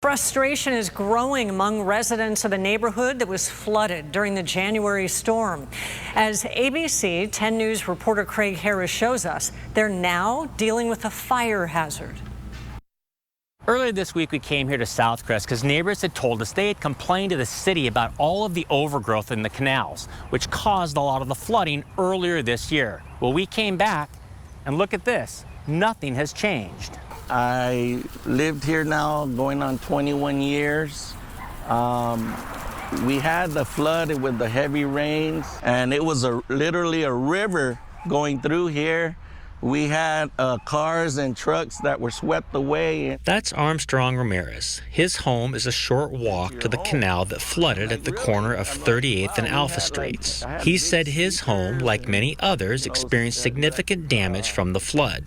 Frustration is growing among residents of a neighborhood that was flooded during the January storm. As ABC 10 News reporter Craig Harris shows us, they're now dealing with a fire hazard. Earlier this week, we came here to Southcrest because neighbors had told us they had complained to the city about all of the overgrowth in the canals, which caused a lot of the flooding earlier this year. Well, we came back and look at this. Nothing has changed. I lived here now going on 21 years. We had the flood with the heavy rains, and it was literally a river going through here. We had cars and trucks that were swept away. That's Armstrong Ramirez. His home is a short walk to the canal that flooded at the corner of 38th and Alpha Streets. He said his home, like many others, experienced significant damage from the flood.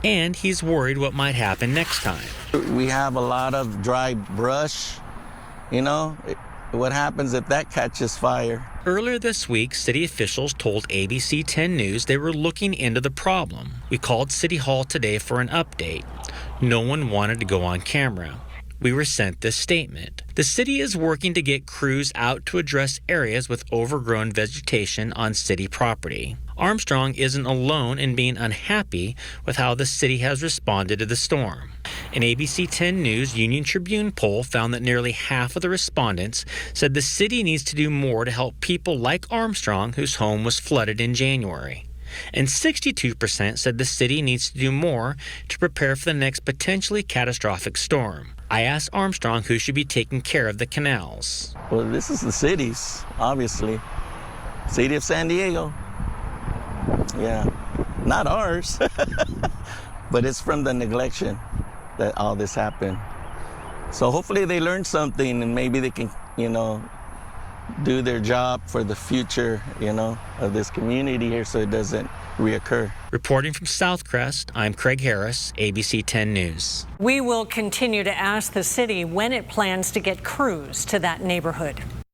And he's worried what might happen next time. We have a lot of dry brush, what happens if that catches fire? Earlier this week, city officials told ABC 10 News they were looking into the problem. We called City Hall today for an update. No one wanted to go on camera. We were sent this statement. The city is working to get crews out to address areas with overgrown vegetation on city property. Armstrong isn't alone in being unhappy with how the city has responded to the storm. An ABC 10 News Union Tribune poll found that nearly half of the respondents said the city needs to do more to help people like Armstrong whose home was flooded in January. And 62% said the city needs to do more to prepare for the next potentially catastrophic storm. I asked Armstrong who should be taking care of the canals. Well, this is the city's, obviously. City of San Diego. Yeah, not ours, but it's from the neglection that all this happened. So hopefully they learned something and maybe they can, do their job for the future, of this community here so it doesn't reoccur. Reporting from Southcrest, I'm Craig Harris, ABC 10 News. We will continue to ask the city when it plans to get crews to that neighborhood.